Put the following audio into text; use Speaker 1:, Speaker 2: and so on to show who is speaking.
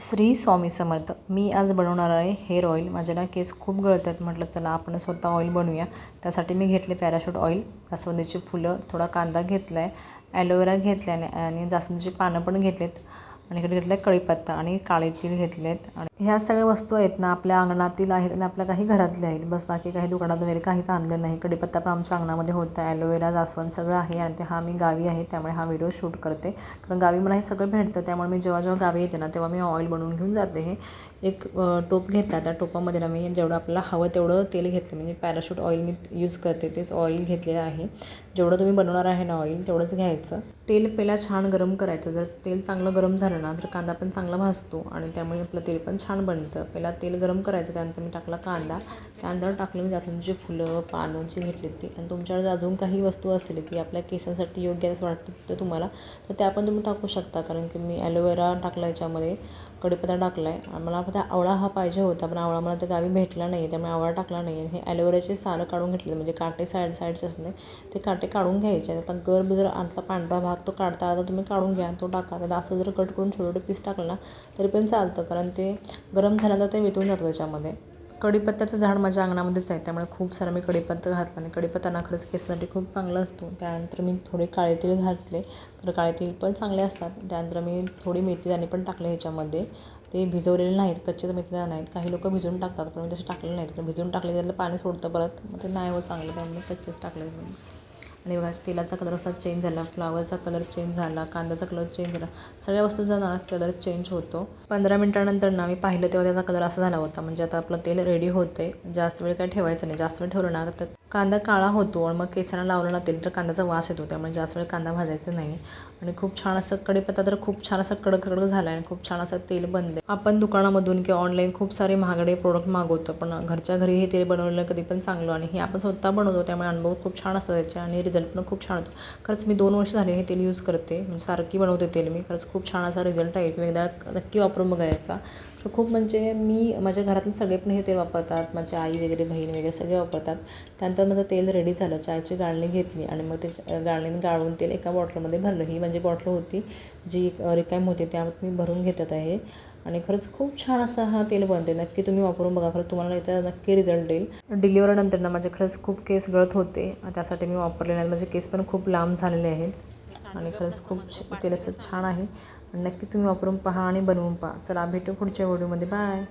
Speaker 1: श्री स्वामी समर्थ. मी आज बनवणार आहे हेअर ऑइल. माझे ना केस खूप गळतात. म्हटलं चला आपण स्वतः ऑइल बनवूया. त्यासाठी मी घेतले पॅराशूट ऑइल, जास्वंदीची फुलं, थोडा कांदा घेतला आहे, ॲलोवेरा घेतला आहे आणि जास्वंदीची पानं पण घेतलेत आणि इकडे घेतला आहे कढीपत्ता आणि काळे तीळ घेतले आहेत. आणि ह्या सगळ्या वस्तू आहेत ना आपल्या अंगणातील आहेत आणि आपल्या काही घरातल्या आहेत. बस बाकी काही दुकानात वगैरे काहीच आणलं नाही. कढीपत्ता पण आमच्या अंगणामध्ये होता, ॲलोवेरा, जास्वंद सगळं आहे. आणि ते मी गावी आहे त्यामुळे हा व्हिडिओ शूट करते, कारण गावी मला हे सगळं भेटतं. त्यामुळे मी जेव्हा जेव्हा गावी येते ना तेव्हा मी ऑइल बनवून घेऊन जाते. हे एक टोप घेतला, त्या टोपामध्ये ना मी जेवढं आपल्याला हवं तेवढं तेल घेतलं. म्हणजे पॅराशूट ऑइल मी यूज करते, तेच ऑइल घेतलेलं आहे. जेवढं तुम्ही बनवणार आहे ना ऑइल तेवढंच घ्यायचं. तेल पहिला छान गरम करायचं. जर तेल चांगलं गरम झालं ना तर कांदा पण चांगला भाजतो आणि त्यामुळे आपलं तेल पण छान बनतं. पहिला तेल गरम करायचं, त्यानंतर मी टाकला कांदा. त्यानंतर टाकलं मी जास्वंदीची फुलं, पानं जी घेतली ती. आणि तुमच्याकडे अजून काही वस्तू असतील की आपल्या केसांसाठी योग्य असं वाटतं तर तुम्हाला, तर त्या पण तुम्ही टाकू शकता. कारण की मी ॲलोवेरा टाकला याच्यामध्ये, कढीपत्ता टाकला आहे. मला फक्त आवळा हा पाहिजे होता, पण आवळा मला तर गावी भेटला नाही आहे त्यामुळे आवळा टाकला नाही आहे. हे ॲलोवेराचे सालं काढून घेतले, म्हणजे काटे साईडचे असते ते काटे काढून घ्यायचे. आता गर्भ जर आतला पांढरा भाग तो काढता आता तुम्ही काढून घ्या, तो टाका. तर असं जर कट करून छोटे छोटे पीस टाकलं ना तरी पण चालतं, कारण ते गरम झाल्यानंतर ते वितळून जातं त्याच्यामध्ये. कढीपत्त्याचं झाड माझ्या अंगणामध्येच आहे त्यामुळे खूप सारा मी कढीपत्ता घातला आणि कढीपत्ता ना खरंच केसासाठी खूप चांगला असतो. त्यानंतर मी थोडे काळे तीळ घातले, तर काळे तीळ पण चांगले असतात. त्यानंतर मी थोडी मेथीदाणे पण टाकले ह्याच्यामध्ये. ते भिजवलेले नाहीत, कच्चेच मेथीदाणे नाहीत. काही लोकं भिजवून टाकतात, पण मी तसे टाकलेले नाहीत, कारण भिजवून टाकले त्यातलं पाणी सोडतं परत, मग ते नाही होत चांगलं, त्यामुळे कच्चेच टाकले. आणि बघा तेलाचा कलर असा चेंज झाला, फ्लावरचा कलर चेंज झाला, कांद्याचा कलर चेंज झाला. सगळ्या वस्तूंचा ना कलर चेंज होतो. 15 मिनिटानंतर ना मी पाहिलं तेव्हा त्याचा कलर असा झाला होता. म्हणजे आता आपलं तेल रेडी होते. जास्त वेळ काय ठेवायचं नाही. जास्त वेळ ठेवलं ना तर कांदा काळा होतो आणि मग केसांना लावलं ना तेल तर कांद्याचा वास येतो. त्यामुळे जास्त वेळ कांदा भाजायचा नाही. आणि खूप छान असं कढीपत्ता तर खूप छान असं कडक कडक झाला आणि खूप छान असं तेल बनलं. आपण दुकानामधून किंवा ऑनलाईन खूप सारे महागडे प्रोडक्ट मागवतो, पण घरच्या घरी हे तेल बनवलेलं कधी पण चांगलं. आणि हे आपण स्वतः बनवतो त्यामुळे अनुभव खूप छान असतो त्याचे आणि रिझल्ट पण खूप छान होतो. खरंच मी 2 वर्ष झाले हे तेल यूज करते, म्हणजे सारखी बनवते तेल मी. खरंच खूप छान असा रिझल्ट आहे. तुम्ही एकदा नक्की वापरून बघायचा. तर खूप म्हणजे मी माझ्या घरातले सगळे पण हे तेल वापरतात. माझी आई वगैरे, बहीण वगैरे सगळे वापरतात. त्यानंतर माझं तेल रेडी झालं. चायची गाळणी घेतली आणि मग ते गाळणीने गाळून तेल एका बॉटलमध्ये भरलं. ही माझी बॉटल होती जी रिकामी होती, त्यामध्ये मी भरून घेतात आहे. आणि खरंच खूप छान असा हा तेल बनते. नक्की तुम्ही वापरून बघा, खरंच तुम्हाला याचा नक्की रिझल्ट येईल. डिलिव्हरीनंतर ना माझे खरंच खूप केस गळत होते, त्यासाठी मी वापरले नाही. माझे केस पण खूप लांब झालेले आहेत आणि खरंच खूप तेल असं छान आहे. नक्की तुम्ही वापरून पहा आणि बनवून पहा. चला भेटू पुढच्या व्हिडिओमध्ये. बाय.